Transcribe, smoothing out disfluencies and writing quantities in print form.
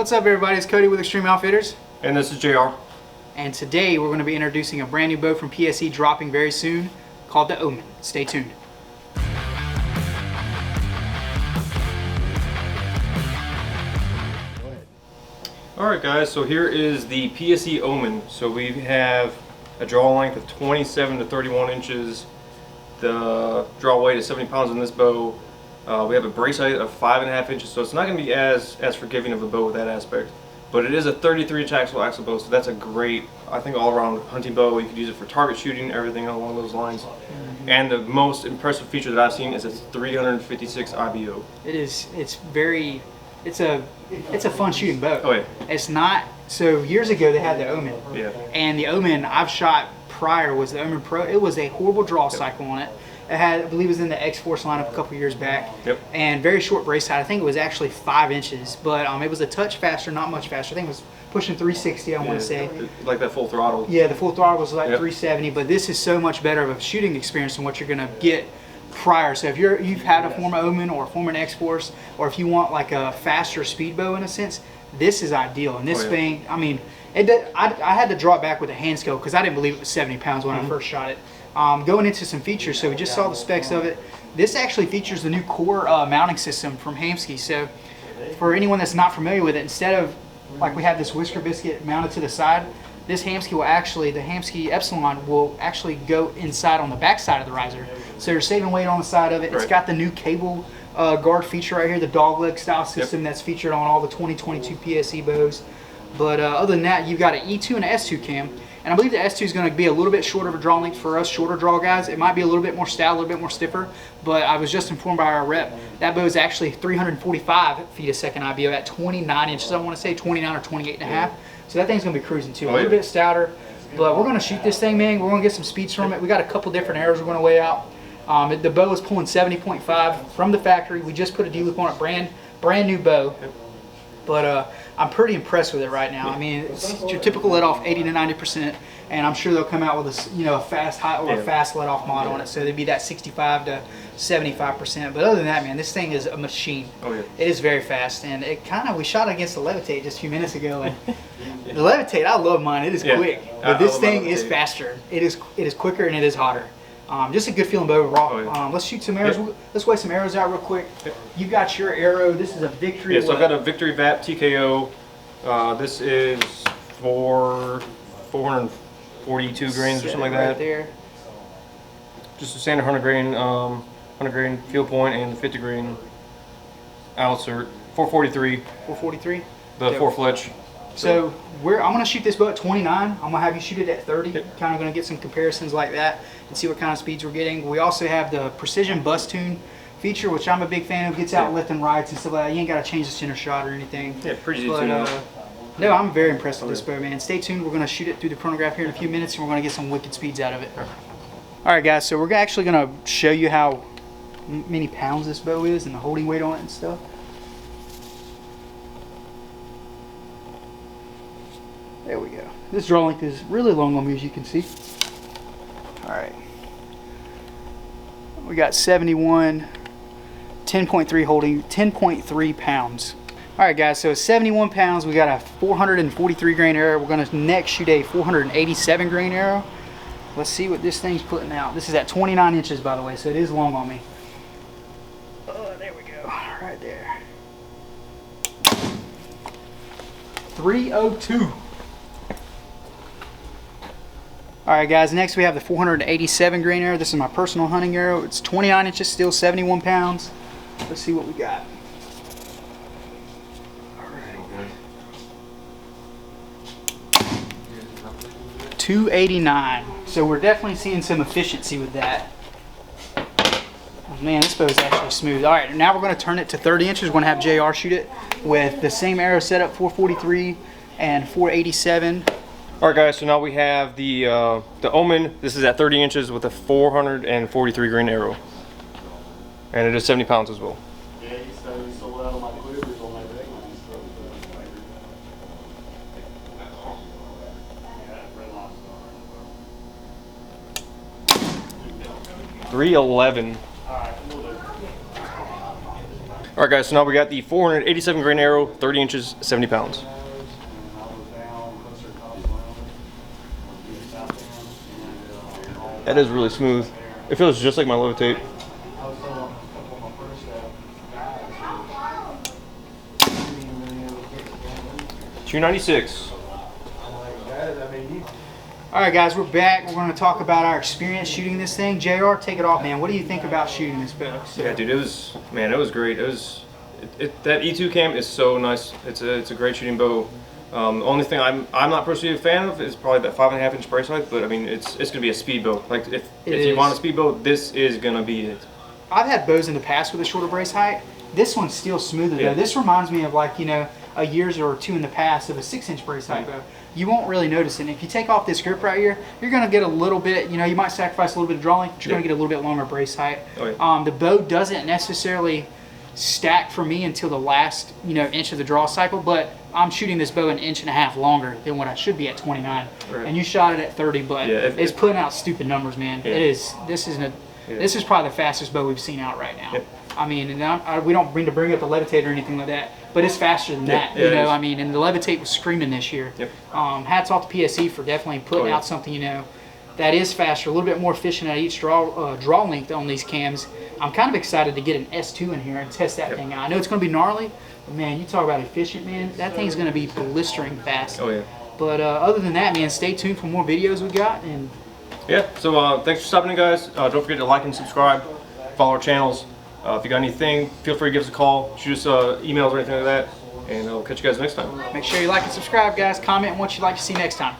What's up everybody, it's Cody with Extreme Outfitters. And this is JR. And today we're going to be introducing a brand new bow from PSE dropping very soon called the Omen. Stay tuned. Alright guys, so here is the PSE Omen. So we have a draw length of 27 to 31 inches. The draw weight is 70 pounds on this bow. We have a brace height of 5.5 inches, so it's not going to be as forgiving of a bow with that aspect. But it is a 33-inch axle bow, so that's a great, I think, all-around hunting bow. You could use it for target shooting, everything along those lines. And the most impressive feature that I've seen is its 356 IBO. It's a fun shooting bow. Oh yeah. It's not, so years ago they had the Omen. Yeah. And the Omen I've shot prior was the Omen Pro. It was a horrible draw cycle on it. It had, I believe it was in the X-Force lineup a couple years back. Yep. And very short brace height. I think it was actually 5 inches, but it was a touch faster, not much faster. I think it was pushing 360, I want to say. Like that full throttle. Yeah, the full throttle was like 370, but this is so much better of a shooting experience than what you're going to get prior. So if you've had a former Omen or a former X-Force, or if you want like a faster speed bow in a sense, this is ideal. And this thing, I mean, I had to draw it back with a hand scale because I didn't believe it was 70 pounds when I first shot it. Going into some features, so we just saw the specs of it. This actually features the new core mounting system from Hamskea. So for anyone that's not familiar with it, instead of like we have this whisker biscuit mounted to the side, this Hamskea will actually, the Hamskea Epsilon will actually go inside on the back side of the riser. So you're saving weight on the side of it. It's got the new cable guard feature right here, the dogleg style system that's featured on all the 2022 PSE bows. But other than that, you've got an E2 and an S2 cam. And I believe the S2 is going to be a little bit shorter of a draw length for us shorter draw guys. It might be a little bit more stout, a little bit more stiffer, but I was just informed by our rep that bow is actually 345 feet a second IBO at 29 inches. I want to say 29 or 28 and a half. So that thing's going to be cruising too. A little bit stouter, but we're going to shoot this thing, man. We're going to get some speeds from it. We got a couple different arrows we're going to weigh out. The bow is pulling 70.5 from the factory. We just put a D-loop on it, brand new bow. But I'm pretty impressed with it right now. I mean, it's your typical let-off 80 to 90%, and I'm sure they'll come out with a fast high or a fast let-off mod on it, so there'd be that 65 to 75%. But other than that, man, this thing is a machine. Oh yeah. It is very fast, and it we shot against the Levitate just a few minutes ago, and the Levitate, I love mine. It is quick, but this thing is faster. It is quicker and it is hotter. Just a good feeling bow overall. Let's shoot some arrows. Let's weigh some arrows out real quick. You got your arrow. This is a Victory. Yeah, so I've got a Victory VAP TKO. This is for 442 grains or something like that. Right there. Just a standard 100 grain field point and 50 grain outsert. 443. 443. The 4-fletch. So I'm going to shoot this bow at 29. I'm going to have you shoot it at 30. Kind of going to get some comparisons like that and see what kind of speeds we're getting. We also have the precision bust tune feature, which I'm a big fan of. Gets out left and rights and stuff like that. You ain't got to change the center shot or anything. Yeah, pretty easy to tune. No, I'm very impressed with this bow, man. Stay tuned. We're going to shoot it through the chronograph here in a few minutes, and we're going to get some wicked speeds out of it. All right, guys. So we're actually going to show you how many pounds this bow is and the holding weight on it and stuff. There we go. This draw length is really long on me, as you can see. All right. We got 71, 10.3 holding, 10.3 pounds. All right, guys, so it's 71 pounds. We got a 443 grain arrow. We're going to next shoot a 487 grain arrow. Let's see what this thing's putting out. This is at 29 inches, by the way, so it is long on me. Oh, there we go. Right there. 302. Alright guys, next we have the 487 grain arrow. This is my personal hunting arrow. It's 29 inches, still 71 pounds. Let's see what we got. Alright. 289. So we're definitely seeing some efficiency with that. Oh, man, this bow is actually smooth. Alright, now we're going to turn it to 30 inches. We're going to have JR shoot it with the same arrow setup, 443 and 487. Alright guys, so now we have the Omen. This is at 30 inches with a 443 grain arrow. And it is 70 pounds as well. Yeah, you sold out on my quivers on my big ones. 311. All right, guys. So now we got the 487 grain arrow, 30 inches, 70 pounds. That is really smooth. It feels just like my levitate. 296. All right, guys, we're back. We're going to talk about our experience shooting this thing. JR, take it off, man. What do you think about shooting this bow? Yeah, dude, it was great. That E2 cam is so nice. It's a great shooting bow. The only thing I'm not personally a fan of is probably that 5.5 inch brace height, but I mean it's gonna be a speed bow. Like if you want a speed bow, this is gonna be it. I've had bows in the past with a shorter brace height. This one's still smoother though. This reminds me of, like, you know, a year or two in the past of a 6-inch brace height bow. You won't really notice it. And if you take off this grip right here, you're gonna get a little bit, you know, you might sacrifice a little bit of draw length, but you're gonna get a little bit longer brace height. The bow doesn't necessarily stack for me until the last, you know, inch of the draw cycle, but I'm shooting this bow 1.5 inches longer than what I should be at 29. And you shot it at 30, but it's putting out stupid numbers, man. It is. This is probably the fastest bow we've seen out right now. I mean, and we don't mean to bring up the levitate or anything like that, but it's faster than that. You know, I mean, and the levitate was screaming this year. Hats off to PSE for definitely putting out something, you know, that is faster, a little bit more efficient at each draw length on these cams. I'm kind of excited to get an S2 in here and test that thing out. I know it's going to be gnarly, but man, you talk about efficient, man. That thing's going to be blistering fast. But other than that, man, stay tuned for more videos we got. And so thanks for stopping in, guys. Don't forget to like and subscribe, follow our channels. If you got anything, feel free to give us a call, shoot us emails or anything like that, and I'll catch you guys next time. Make sure you like and subscribe, guys. Comment on what you'd like to see next time.